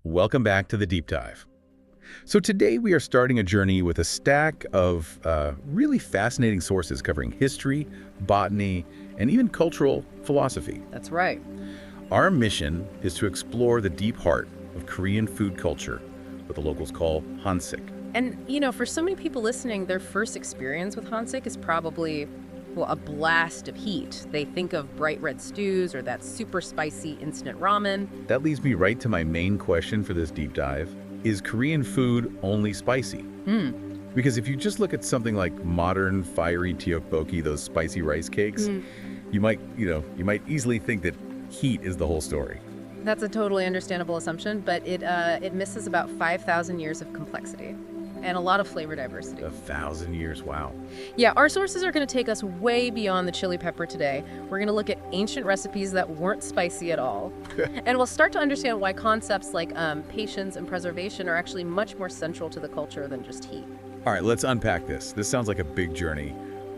Welcome back to the deep dive. So today we are starting a journey with a stack of really fascinating sources covering history, botany, and even cultural philosophy. That's right. Our mission is to explore the deep heart of Korean food culture, what the locals call hansik. And, for so many people listening, their first experience with hansik is probably, well, a blast of heat. They think of bright red stews or that super spicy instant ramen. That leads me right to my main question for this deep dive. Is Korean food only spicy? Because if you just look at something like modern fiery tteokbokki, those spicy rice cakes, you might easily think that heat is the whole story. That's a totally understandable assumption, but it misses about 5,000 years of complexity and a lot of flavor diversity. 1,000 years, wow. Yeah, our sources are going to take us way beyond the chili pepper today. We're going to look at ancient recipes that weren't spicy at all. And we'll start to understand why concepts like patience and preservation are actually much more central to the culture than just heat. All right, let's unpack this. This sounds like a big journey.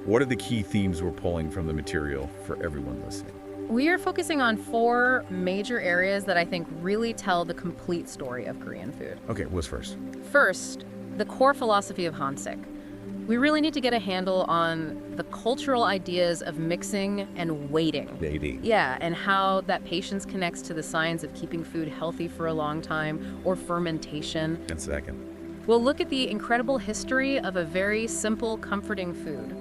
What are the key themes we're pulling from the material for everyone listening? We are focusing on 4 major areas that I think really tell the complete story of Korean food. Okay, what's first? First, the core philosophy of hansik. We really need to get a handle on the cultural ideas of mixing and waiting. Waiting. Yeah, and how that patience connects to the science of keeping food healthy for a long time, or fermentation. And second? We'll look at the incredible history of a very simple, comforting food,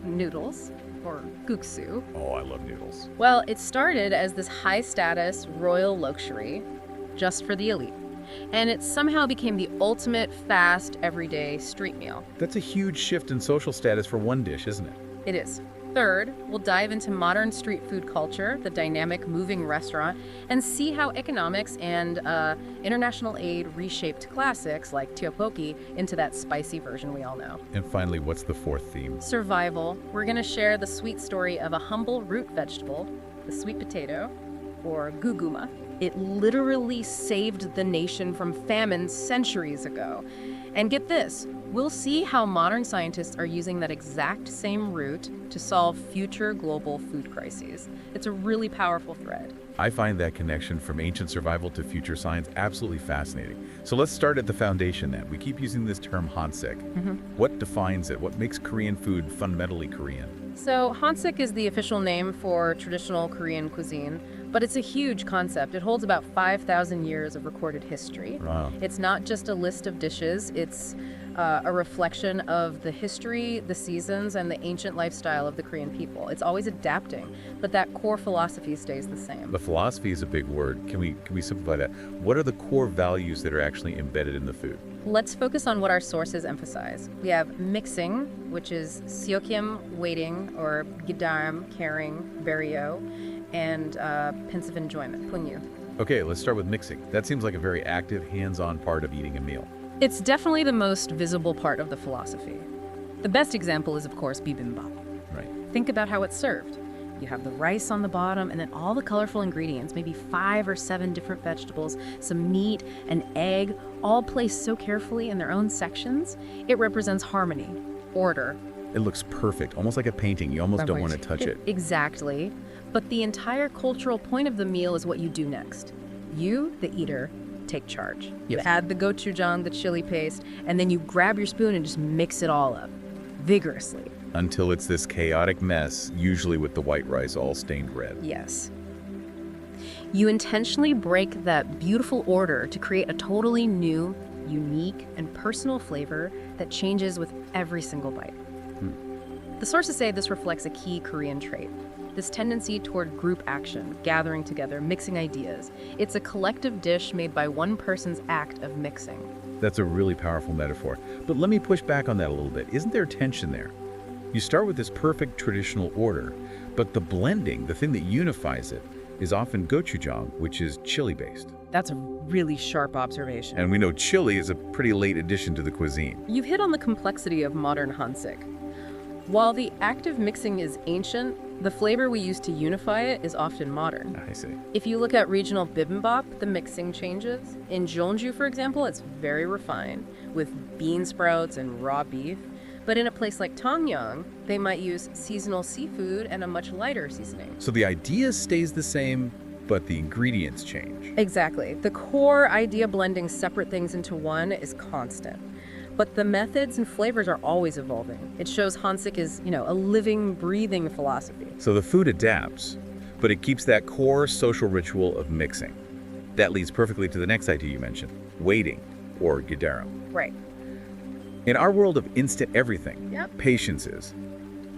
noodles, or guksu. Oh, I love noodles. Well, it started as this high-status royal luxury just for the elite. And it somehow became the ultimate fast, everyday street meal. That's a huge shift in social status for one dish, isn't it? It is. Third, we'll dive into modern street food culture, the dynamic moving restaurant, and see how economics and international aid reshaped classics like tteokbokki into that spicy version we all know. And finally, what's the fourth theme? Survival. We're going to share the sweet story of a humble root vegetable, the sweet potato, or guguma. It literally saved the nation from famine centuries ago. And get this, we'll see how modern scientists are using that exact same root to solve future global food crises. It's a really powerful thread. I find that connection from ancient survival to future science absolutely fascinating. So let's start at the foundation then. We keep using this term hansik. What defines it? What makes Korean food fundamentally Korean? So hansik is the official name for traditional Korean cuisine, but it's a huge concept. It holds about 5,000 years of recorded history. Wow. It's not just a list of dishes, it's a reflection of the history, the seasons, and the ancient lifestyle of the Korean people. It's always adapting, but that core philosophy stays the same. The philosophy is a big word. Can we simplify that? What are the core values that are actually embedded in the food? Let's focus on what our sources emphasize. We have mixing, which is seokyeom, waiting, or gidaram, caring, berio, and pensive enjoyment, punyu. Okay, let's start with mixing. That seems like a very active, hands-on part of eating a meal. It's definitely the most visible part of the philosophy. The best example is, of course, Bibimbap. Right. Think about how it's served. You have the rice on the bottom and then all the colorful ingredients, maybe 5 or 7 different vegetables, some meat, an egg, all placed so carefully in their own sections. It represents harmony, order. It looks perfect, almost like a painting. You almost don't want to touch it. Exactly. But the entire cultural point of the meal is what you do next. You, the eater, take charge. You add the gochujang, the chili paste, and then you grab your spoon and just mix it all up, vigorously. Until it's this chaotic mess, usually with the white rice all stained red. Yes. You intentionally break that beautiful order to create a totally new, unique, and personal flavor that changes with every single bite. The sources say this reflects a key Korean trait. This tendency toward group action, gathering together, mixing ideas. It's a collective dish made by one person's act of mixing. That's a really powerful metaphor. But let me push back on that a little bit. Isn't there tension there? You start with this perfect traditional order, but the blending, the thing that unifies it, is often gochujang, which is chili-based. That's a really sharp observation. And we know chili is a pretty late addition to the cuisine. You've hit on the complexity of modern hansik. While the act of mixing is ancient, the flavor we use to unify it is often modern. I see. If you look at regional bibimbap, the mixing changes. In Jeonju, for example, it's very refined, with bean sprouts and raw beef. But in a place like Tangyang, they might use seasonal seafood and a much lighter seasoning. So the idea stays the same, but the ingredients change. Exactly. The core idea blending separate things into one is constant. But the methods and flavors are always evolving. It shows Hansik is, a living, breathing philosophy. So the food adapts, but it keeps that core social ritual of mixing. That leads perfectly to the next idea you mentioned, waiting, or gidarum. Right. In our world of instant everything, Yep. patience is,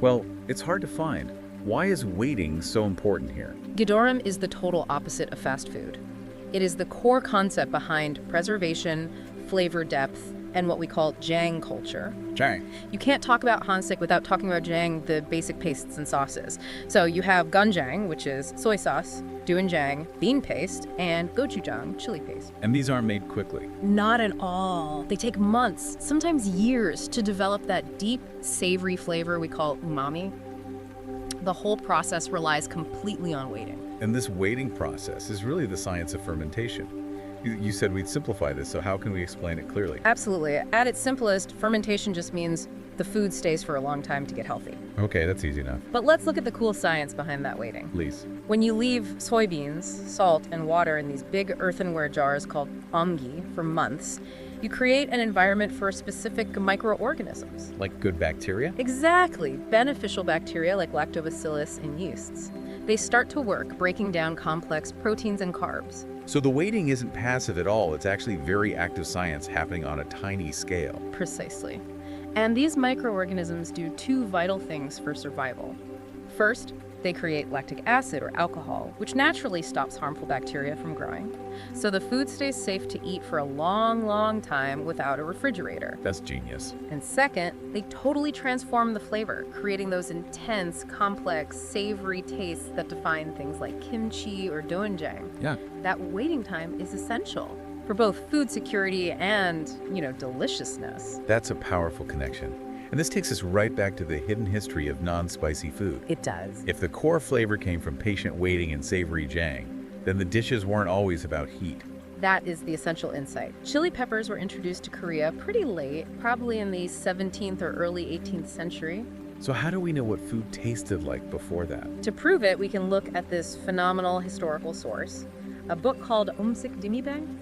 well, it's hard to find. Why is waiting so important here? Gidorim is the total opposite of fast food. It is the core concept behind preservation, flavor depth, and what we call Jang culture. Jang. You can't talk about Hansik without talking about Jang, the basic pastes and sauces. So you have Ganjang, which is soy sauce, doenjang, bean paste, and gochujang, chili paste. And these aren't made quickly. Not at all. They take months, sometimes years, to develop that deep, savory flavor we call umami. The whole process relies completely on waiting. And this waiting process is really the science of fermentation. You said we'd simplify this, so how can we explain it clearly? Absolutely. At its simplest, fermentation just means the food stays for a long time to get healthy. Okay, that's easy enough. But let's look at the cool science behind that waiting. Please. When you leave soybeans, salt, and water in these big earthenware jars called amgi for months, you create an environment for specific microorganisms. Like good bacteria? Exactly. Beneficial bacteria like lactobacillus and yeasts. They start to work, breaking down complex proteins and carbs. So the waiting isn't passive at all. It's actually very active science happening on a tiny scale. Precisely. And these microorganisms do two vital things for survival. First, they create lactic acid or alcohol, which naturally stops harmful bacteria from growing. So the food stays safe to eat for a long, long time without a refrigerator. That's genius. And second, they totally transform the flavor, creating those intense, complex, savory tastes that define things like kimchi or doenjang. Yeah. That waiting time is essential for both food security and, deliciousness. That's a powerful connection. And this takes us right back to the hidden history of non-spicy food. It does. If the core flavor came from patient waiting and savory jang, then the dishes weren't always about heat. That is the essential insight. Chili peppers were introduced to Korea pretty late, probably in the 17th or early 18th century. So how do we know what food tasted like before that? To prove it, we can look at this phenomenal historical source, a book called Bibimbap.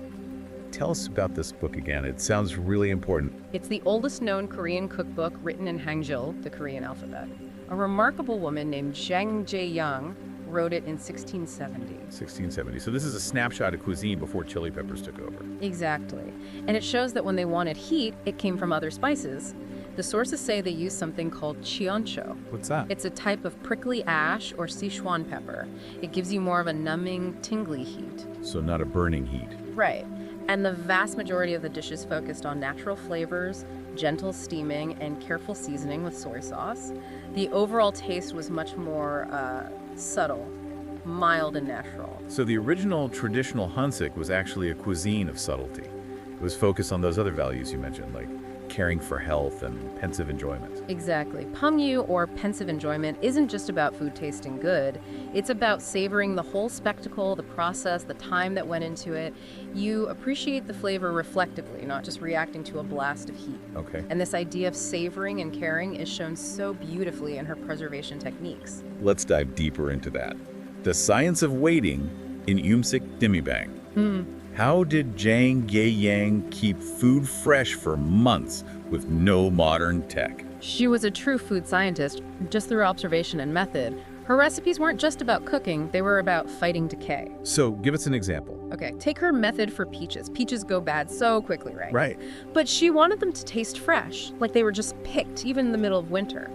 Tell us about this book again. It sounds really important. It's the oldest known Korean cookbook written in Hangul, the Korean alphabet. A remarkable woman named Jang Jae-young wrote it in 1670. 1670. So this is a snapshot of cuisine before chili peppers took over. Exactly. And it shows that when they wanted heat, it came from other spices. The sources say they used something called cheoncho. What's that? It's a type of prickly ash or Sichuan pepper. It gives you more of a numbing, tingly heat. So not a burning heat. Right. And the vast majority of the dishes focused on natural flavors, gentle steaming, and careful seasoning with soy sauce. The overall taste was much more subtle, mild, and natural. So the original traditional Hansik was actually a cuisine of subtlety. It was focused on those other values you mentioned, like caring for health and pensive enjoyment. Exactly. Pangyu, or pensive enjoyment, isn't just about food tasting good. It's about savoring the whole spectacle, the process, the time that went into it. You appreciate the flavor reflectively, not just reacting to a blast of heat. Okay. And this idea of savoring and caring is shown so beautifully in her preservation techniques. Let's dive deeper into that. The science of waiting in Bibimbap. How did Jang Ge-yang keep food fresh for months with no modern tech? She was a true food scientist, just through observation and method. Her recipes weren't just about cooking, they were about fighting decay. So give us an example. Okay, take her method for peaches. Peaches go bad so quickly, right? Right. But she wanted them to taste fresh, like they were just picked, even in the middle of winter.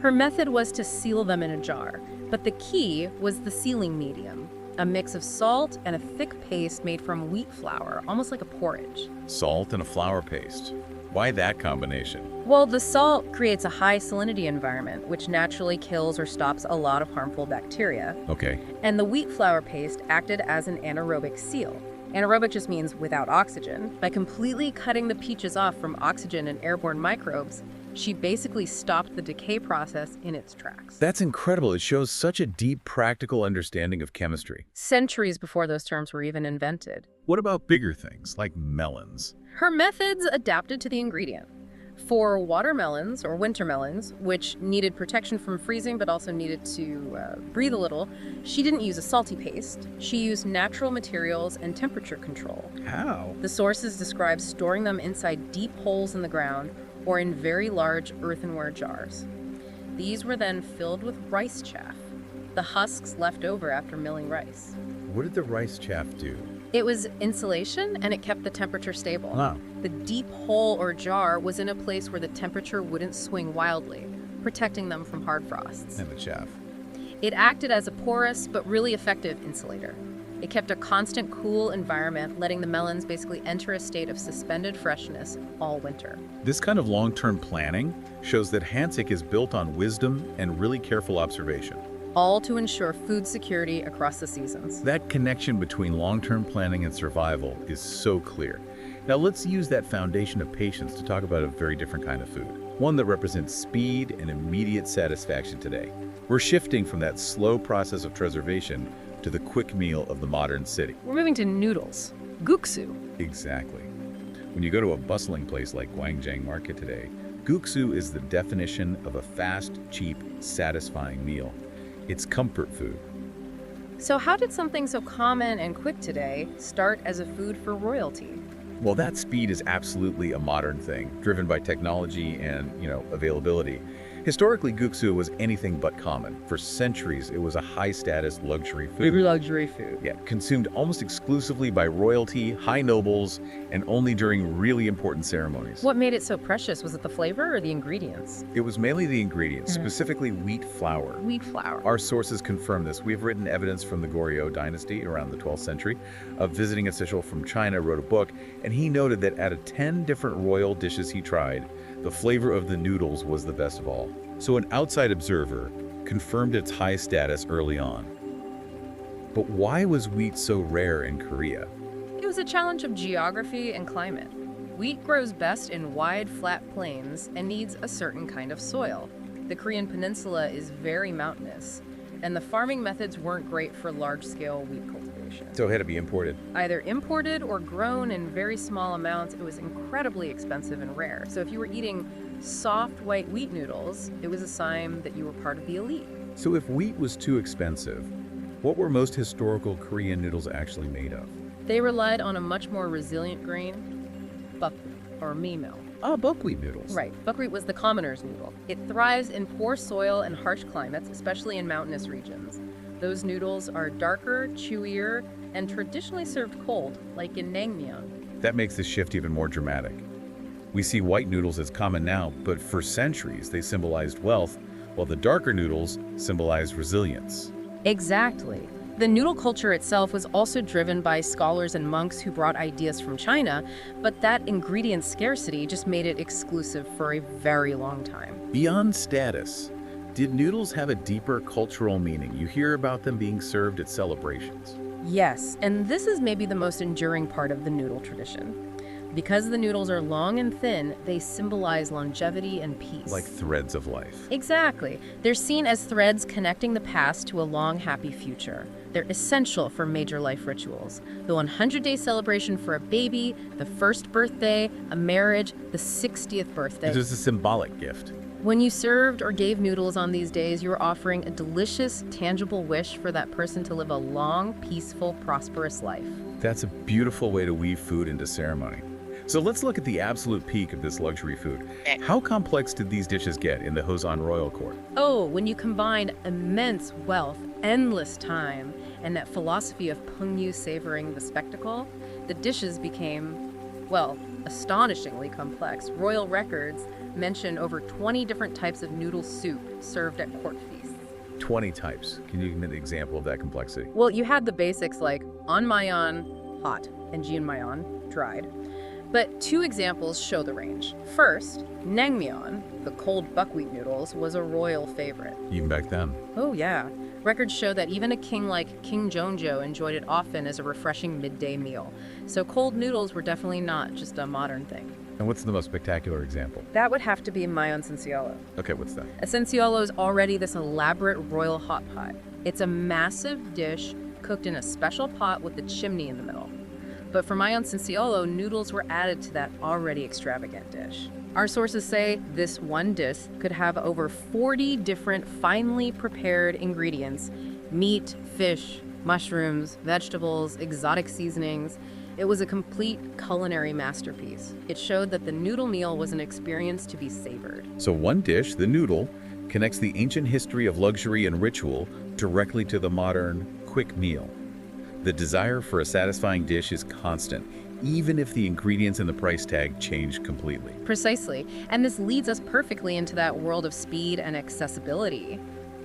Her method was to seal them in a jar, but the key was the sealing medium. A mix of salt and a thick paste made from wheat flour, almost like a porridge. Salt and a flour paste. Why that combination? Well, the salt creates a high salinity environment, which naturally kills or stops a lot of harmful bacteria. Okay. And the wheat flour paste acted as an anaerobic seal. Anaerobic just means without oxygen. By completely cutting the peaches off from oxygen and airborne microbes, she basically stopped the decay process in its tracks. That's incredible. It shows such a deep, practical understanding of chemistry. Centuries before those terms were even invented. What about bigger things, like melons? Her methods adapted to the ingredient. For watermelons or winter melons, which needed protection from freezing but also needed to breathe a little, she didn't use a salty paste. She used natural materials and temperature control. How? The sources describe storing them inside deep holes in the ground or in very large earthenware jars. These were then filled with rice chaff, the husks left over after milling rice. What did the rice chaff do? It was insulation, and it kept the temperature stable. Wow. The deep hole or jar was in a place where the temperature wouldn't swing wildly, protecting them from hard frosts. And the chaff. It acted as a porous but really effective insulator. It kept a constant cool environment, letting the melons basically enter a state of suspended freshness all winter. This kind of long-term planning shows that Hansik is built on wisdom and really careful observation. All to ensure food security across the seasons. That connection between long-term planning and survival is so clear. Now let's use that foundation of patience to talk about a very different kind of food. One that represents speed and immediate satisfaction today. We're shifting from that slow process of preservation to the quick meal of the modern city. We're moving to noodles, guksu. Exactly. When you go to a bustling place like Gwangjang Market today, guksu is the definition of a fast, cheap, satisfying meal. It's comfort food. So how did something so common and quick today start as a food for royalty? Well, that speed is absolutely a modern thing, driven by technology and, availability. Historically, guksu was anything but common. For centuries, it was a high-status luxury food. Luxury food. Yeah, consumed almost exclusively by royalty, high nobles, and only during really important ceremonies. What made it so precious? Was it the flavor or the ingredients? It was mainly the ingredients, specifically wheat flour. Wheat flour. Our sources confirm this. We've written evidence from the Goryeo dynasty around the 12th century. A visiting official from China wrote a book, and he noted that out of 10 different royal dishes he tried, the flavor of the noodles was the best of all. So an outside observer confirmed its high status early on. But why was wheat so rare in Korea? It was a challenge of geography and climate. Wheat grows best in wide, flat plains and needs a certain kind of soil. The Korean peninsula is very mountainous, and the farming methods weren't great for large-scale wheat cultivation. So it had to be imported. Either imported or grown in very small amounts, it was incredibly expensive and rare. So if you were eating soft white wheat noodles, it was a sign that you were part of the elite. So if wheat was too expensive, what were most historical Korean noodles actually made of? They relied on a much more resilient grain, buckwheat or meal. Buckwheat noodles. Right. Buckwheat was the commoner's noodle. It thrives in poor soil and harsh climates, especially in mountainous regions. Those noodles are darker, chewier, and traditionally served cold, like in naengmyeon. That makes this shift even more dramatic. We see white noodles as common now, but for centuries they symbolized wealth, while the darker noodles symbolized resilience. Exactly. The noodle culture itself was also driven by scholars and monks who brought ideas from China, but that ingredient scarcity just made it exclusive for a very long time. Beyond status, did noodles have a deeper cultural meaning? You hear about them being served at celebrations. Yes, and this is maybe the most enduring part of the noodle tradition. Because the noodles are long and thin, they symbolize longevity and peace. Like threads of life. Exactly. They're seen as threads connecting the past to a long, happy future. They're essential for major life rituals. The 100-day celebration for a baby, the first birthday, a marriage, the 60th birthday. It is a symbolic gift. When you served or gave noodles on these days, you were offering a delicious, tangible wish for that person to live a long, peaceful, prosperous life. That's a beautiful way to weave food into ceremony. So let's look at the absolute peak of this luxury food. How complex did these dishes get in the Joseon royal court? Oh, when you combine immense wealth, endless time, and that philosophy of pungyu savoring the spectacle, the dishes became, well, astonishingly complex. Royal records mention over 20 different types of noodle soup served at court feasts. 20 types. Can you give me an example of that complexity? Well, you had the basics like onmayeon, hot, and jiunmayeon, dried. But two examples show the range. First, naengmyeon, the cold buckwheat noodles, was a royal favorite. Even back then. Oh yeah. Records show that even a king like King Jeonjo enjoyed it often as a refreshing midday meal. So cold noodles were definitely not just a modern thing. And what's the most spectacular example? That would have to be mayon senciolo. Okay, what's that? A senciolo is already this elaborate royal hot pot. It's a massive dish cooked in a special pot with a chimney in the middle. But for Mayon Cinciolo, noodles were added to that already extravagant dish. Our sources say this one dish could have over 40 different finely prepared ingredients: meat, fish, mushrooms, vegetables, exotic seasonings. It was a complete culinary masterpiece. It showed that the noodle meal was an experience to be savored. So one dish, the noodle, connects the ancient history of luxury and ritual directly to the modern, quick meal. The desire for a satisfying dish is constant, even if the ingredients and the price tag change completely. Precisely. And this leads us perfectly into that world of speed and accessibility.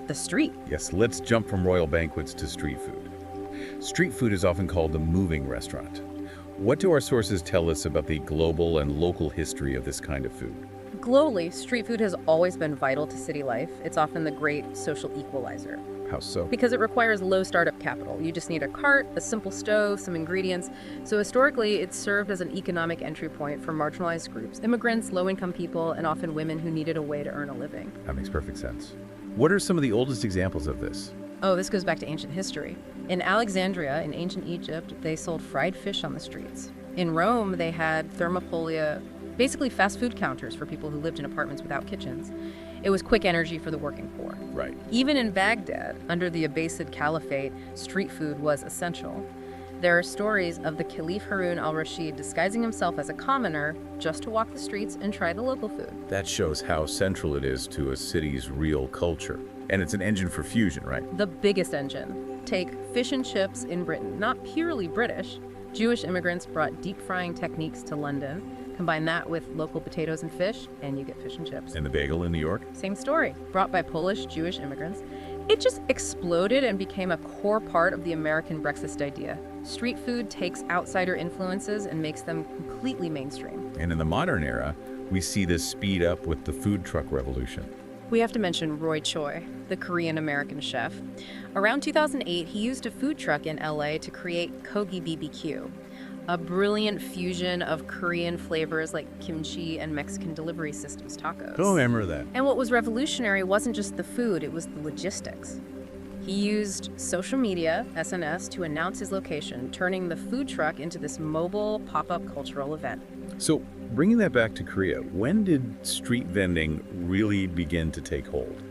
The street. Yes, let's jump from royal banquets to street food. Street food is often called the moving restaurant. What do our sources tell us about the global and local history of this kind of food? Globally, street food has always been vital to city life. It's often the great social equalizer. How so? Because it requires low startup capital. You just need a cart, a simple stove, some ingredients. So historically, it's served as an economic entry point for marginalized groups, immigrants, low-income people, and often women who needed a way to earn a living. That makes perfect sense. What are some of the oldest examples of this? Oh, this goes back to ancient history. In Alexandria, in ancient Egypt, they sold fried fish on the streets. In Rome, they had thermopolia, basically fast food counters for people who lived in apartments without kitchens. It was quick energy for the working poor. Right. Even in Baghdad, under the Abbasid Caliphate, street food was essential. There are stories of the Caliph Harun al-Rashid disguising himself as a commoner just to walk the streets and try the local food. That shows how central it is to a city's real culture. And it's an engine for fusion, right? The biggest engine. Take fish and chips in Britain, not purely British. Jewish immigrants brought deep frying techniques to London. Combine that with local potatoes and fish, and you get fish and chips. And the bagel in New York? Same story, brought by Polish Jewish immigrants. It just exploded and became a core part of the American breakfast idea. Street food takes outsider influences and makes them completely mainstream. And in the modern era, we see this speed up with the food truck revolution. We have to mention Roy Choi, the Korean-American chef. Around 2008, he used a food truck in LA to create Kogi BBQ, a brilliant fusion of Korean flavors like kimchi and Mexican delivery systems tacos. Oh, I remember that. And what was revolutionary wasn't just the food, it was the logistics. He used social media, SNS, to announce his location, turning the food truck into this mobile pop-up cultural event. So, bringing that back to Korea, when did street vending really begin to take hold?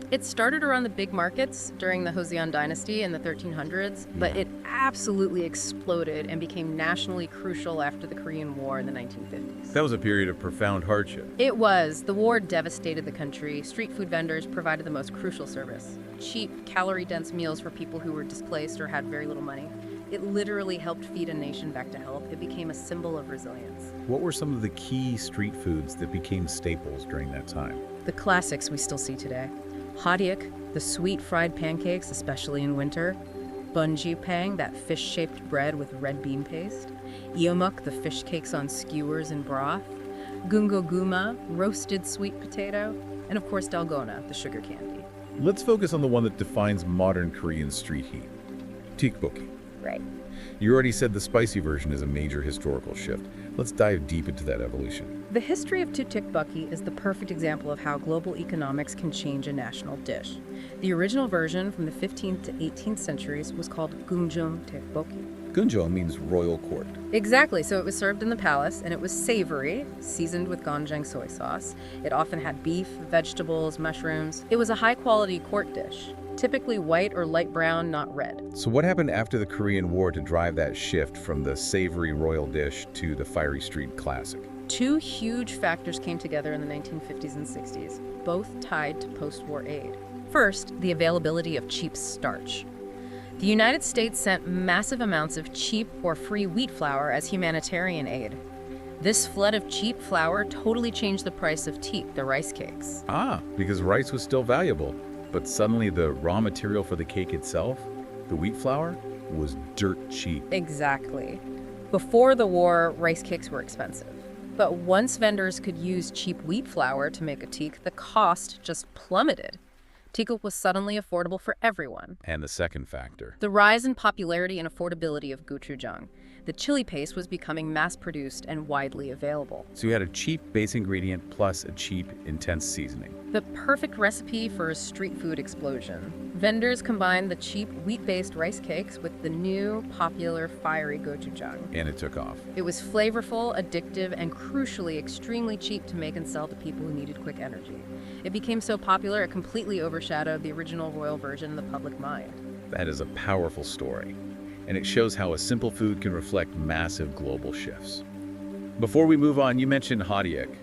It started around the big markets during the Joseon dynasty in the 1300s, but it absolutely exploded and became nationally crucial after the Korean War in the 1950s. That was a period of profound hardship. It was. The war devastated the country. Street food vendors provided the most crucial service. Cheap, calorie-dense meals for people who were displaced or had very little money. It literally helped feed a nation back to health. It became a symbol of resilience. What were some of the key street foods that became staples during that time? The classics we still see today. Hadiak, the sweet fried pancakes, especially in winter. Bunjipang, that fish-shaped bread with red bean paste. Iomuk, the fish cakes on skewers and broth. Gungoguma, roasted sweet potato. And of course, dalgona, the sugar candy. Let's focus on the one that defines modern Korean street heat. Tteokbokki. Right. You already said the spicy version is a major historical shift. Let's dive deep into that evolution. The history of tteokbokki is the perfect example of how global economics can change a national dish. The original version from the 15th to 18th centuries was called gunjeong tteokbokki. Gunjeong means royal court. Exactly, so it was served in the palace, and it was savory, seasoned with gochujang soy sauce. It often had beef, vegetables, mushrooms. It was a high-quality court dish, typically white or light brown, not red. So what happened after the Korean War to drive that shift from the savory royal dish to the fiery street classic? Two huge factors came together in the 1950s and 60s, both tied to post-war aid. First, the availability of cheap starch. The United States sent massive amounts of cheap or free wheat flour as humanitarian aid. This flood of cheap flour totally changed the price of teak, the rice cakes. Ah, because rice was still valuable, but suddenly the raw material for the cake itself, the wheat flour, was dirt cheap. Exactly. Before the war, rice cakes were expensive. But once vendors could use cheap wheat flour to make a teak, the cost just plummeted. Teak was suddenly affordable for everyone. And the second factor. The rise in popularity and affordability of gochujang. The chili paste was becoming mass-produced and widely available. So you had a cheap base ingredient plus a cheap, intense seasoning. The perfect recipe for a street food explosion. Vendors combined the cheap wheat-based rice cakes with the new, popular, fiery gochujang. And it took off. It was flavorful, addictive, and crucially extremely cheap to make and sell to people who needed quick energy. It became so popular it completely overshadowed the original royal version in the public mind. That is a powerful story, and it shows how a simple food can reflect massive global shifts. Before we move on, you mentioned hadiak.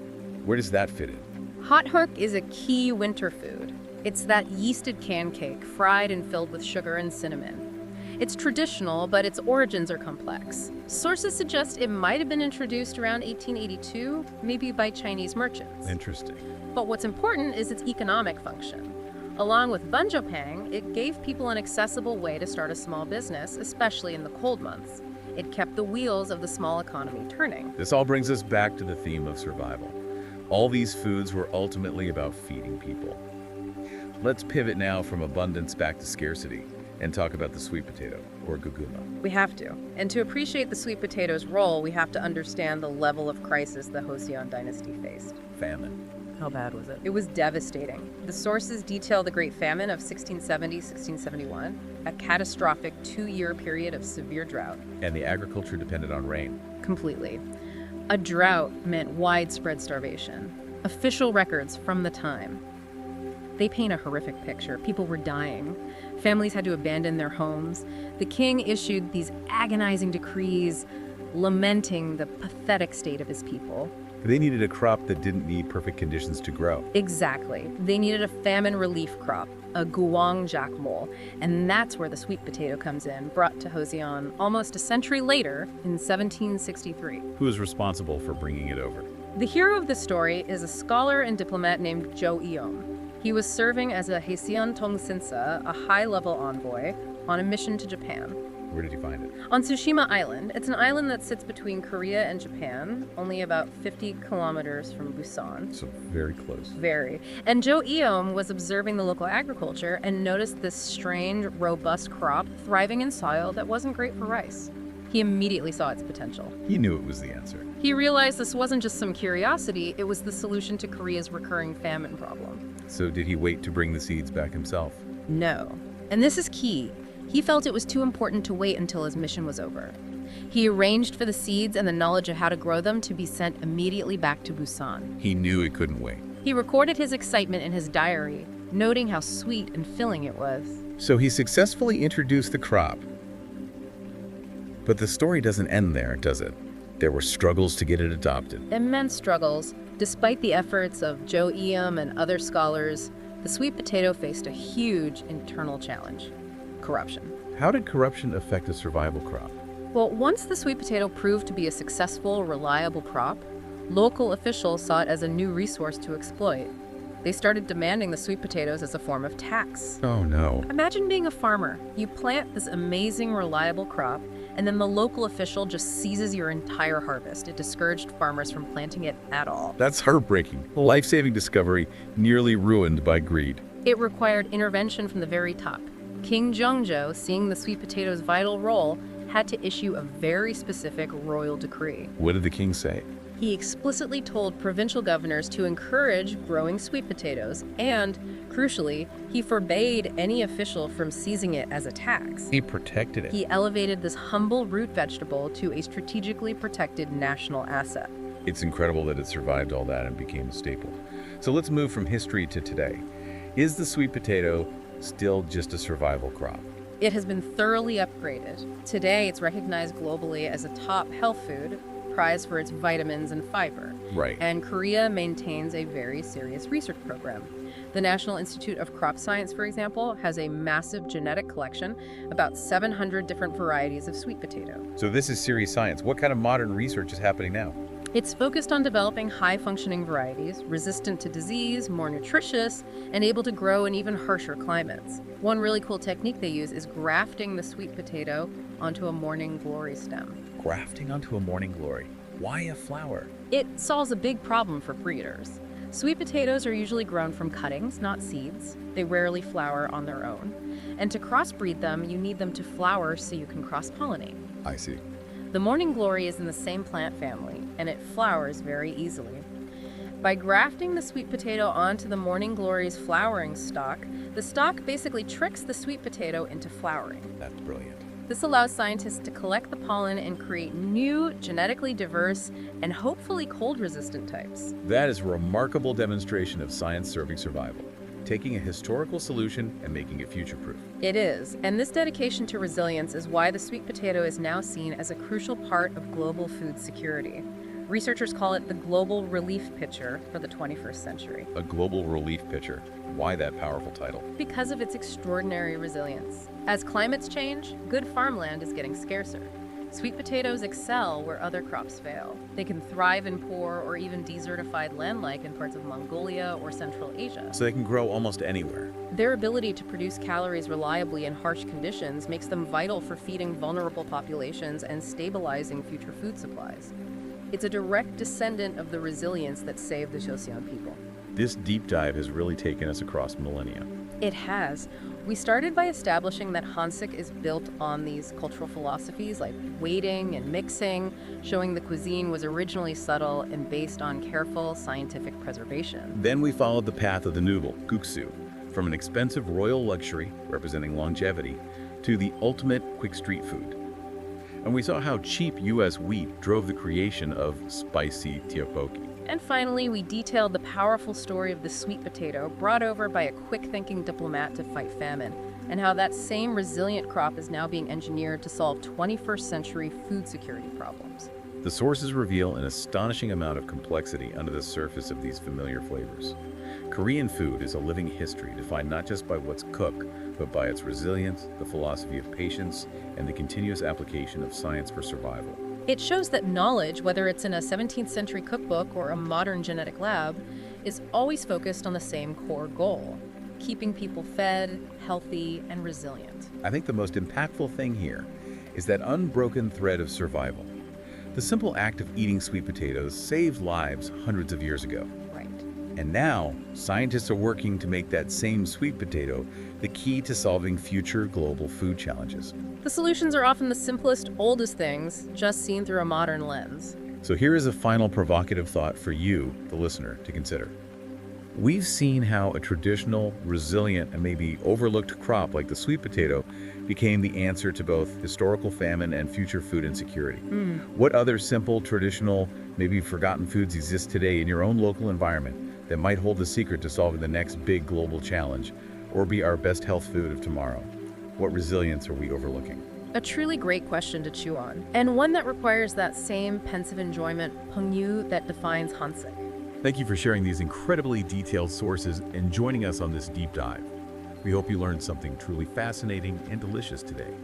Where does that fit in? Hot hook is a key winter food. It's that yeasted can cake, fried and filled with sugar and cinnamon. It's traditional, but its origins are complex. Sources suggest it might have been introduced around 1882, maybe by Chinese merchants. Interesting. But what's important is its economic function. Along with bunjopang, it gave people an accessible way to start a small business, especially in the cold months. It kept the wheels of the small economy turning. This all brings us back to the theme of survival. All these foods were ultimately about feeding people. Let's pivot now from abundance back to scarcity and talk about the sweet potato, or guguma. We have to. And to appreciate the sweet potato's role, we have to understand the level of crisis the Joseon dynasty faced. Famine. How bad was it? It was devastating. The sources detail the Great Famine of 1670-1671, a catastrophic 2-year period of severe drought. And the agriculture depended on rain. Completely. A drought meant widespread starvation. Official records from the time. They paint a horrific picture. People were dying. Families had to abandon their homes. The king issued these agonizing decrees lamenting the pathetic state of his people. They needed a crop that didn't need perfect conditions to grow. Exactly. They needed a famine relief crop, a guangjakmol, and that's where the sweet potato comes in, brought to Joseon almost a century later in 1763. Who is responsible for bringing it over? The hero of the story is a scholar and diplomat named Jo Eom. He was serving as a Haseon Tongsinsa, a high-level envoy, on a mission to Japan. Where did you find it? On Tsushima Island. It's an island that sits between Korea and Japan, only about 50 kilometers from Busan. So very close. Very. And Jo Eom was observing the local agriculture and noticed this strange, robust crop thriving in soil that wasn't great for rice. He immediately saw its potential. He knew it was the answer. He realized this wasn't just some curiosity, it was the solution to Korea's recurring famine problem. So did he wait to bring the seeds back himself? No. And this is key. He felt it was too important to wait until his mission was over. He arranged for the seeds and the knowledge of how to grow them to be sent immediately back to Busan. He knew it couldn't wait. He recorded his excitement in his diary, noting how sweet and filling it was. So he successfully introduced the crop. But the story doesn't end there, does it? There were struggles to get it adopted. Immense struggles. Despite the efforts of Jo Eom and other scholars, the sweet potato faced a huge internal challenge: corruption. How did corruption affect a survival crop? Well, once the sweet potato proved to be a successful, reliable crop, local officials saw it as a new resource to exploit. They started demanding the sweet potatoes as a form of tax. Oh no. Imagine being a farmer. You plant this amazing, reliable crop, and then the local official just seizes your entire harvest. It discouraged farmers from planting it at all. That's heartbreaking. A life-saving discovery nearly ruined by greed. It required intervention from the very top. King Jeongjo, seeing the sweet potato's vital role, had to issue a very specific royal decree. What did the king say? He explicitly told provincial governors to encourage growing sweet potatoes, and, crucially, he forbade any official from seizing it as a tax. He protected it. He elevated this humble root vegetable to a strategically protected national asset. It's incredible that it survived all that and became a staple. So let's move from history to today. Is the sweet potato still just a survival crop? It has been thoroughly upgraded. Today, it's recognized globally as a top health food, prized for its vitamins and fiber. Right. And Korea maintains a very serious research program. The National Institute of Crop Science, for example, has a massive genetic collection, about 700 different varieties of sweet potato. So this is serious science. What kind of modern research is happening now? It's focused on developing high-functioning varieties, resistant to disease, more nutritious, and able to grow in even harsher climates. One really cool technique they use is grafting the sweet potato onto a morning glory stem. Grafting onto a morning glory. Why a flower? It solves a big problem for breeders. Sweet potatoes are usually grown from cuttings, not seeds. They rarely flower on their own. And to crossbreed them, you need them to flower so you can cross-pollinate. I see. The morning glory is in the same plant family, and it flowers very easily. By grafting the sweet potato onto the morning glory's flowering stalk, the stalk basically tricks the sweet potato into flowering. That's brilliant. This allows scientists to collect the pollen and create new, genetically diverse, and hopefully cold-resistant types. That is a remarkable demonstration of science serving survival, taking a historical solution and making it future-proof. It is, and this dedication to resilience is why the sweet potato is now seen as a crucial part of global food security. Researchers call it the global relief pitcher for the 21st century. A global relief pitcher. Why that powerful title? Because of its extraordinary resilience. As climates change, good farmland is getting scarcer. Sweet potatoes excel where other crops fail. They can thrive in poor or even desertified land like in parts of Mongolia or Central Asia. So they can grow almost anywhere. Their ability to produce calories reliably in harsh conditions makes them vital for feeding vulnerable populations and stabilizing future food supplies. It's a direct descendant of the resilience that saved the Joseon people. This deep dive has really taken us across millennia. It has. We started by establishing that Hansik is built on these cultural philosophies like waiting and mixing, showing the cuisine was originally subtle and based on careful scientific preservation. Then we followed the path of the noodle, guksu, from an expensive royal luxury representing longevity to the ultimate quick street food. And we saw how cheap U.S. wheat drove the creation of spicy tteokbokki. And finally, we detailed the powerful story of the sweet potato brought over by a quick-thinking diplomat to fight famine, and how that same resilient crop is now being engineered to solve 21st century food security problems. The sources reveal an astonishing amount of complexity under the surface of these familiar flavors. Korean food is a living history defined not just by what's cooked, but by its resilience, the philosophy of patience, and the continuous application of science for survival. It shows that knowledge, whether it's in a 17th century cookbook or a modern genetic lab, is always focused on the same core goal: keeping people fed, healthy, and resilient. I think the most impactful thing here is that unbroken thread of survival. The simple act of eating sweet potatoes saved lives hundreds of years ago. Right. And now, scientists are working to make that same sweet potato the key to solving future global food challenges. The solutions are often the simplest, oldest things, just seen through a modern lens. So here is a final provocative thought for you, the listener, to consider. We've seen how a traditional, resilient, and maybe overlooked crop like the sweet potato became the answer to both historical famine and future food insecurity. What other simple, traditional, maybe forgotten foods exist today in your own local environment that might hold the secret to solving the next big global challenge, or be our best health food of tomorrow? What resilience are we overlooking? A truly great question to chew on, and one that requires that same pensive enjoyment, pengyu, that defines Hansik. Thank you for sharing these incredibly detailed sources and joining us on this deep dive. We hope you learned something truly fascinating and delicious today.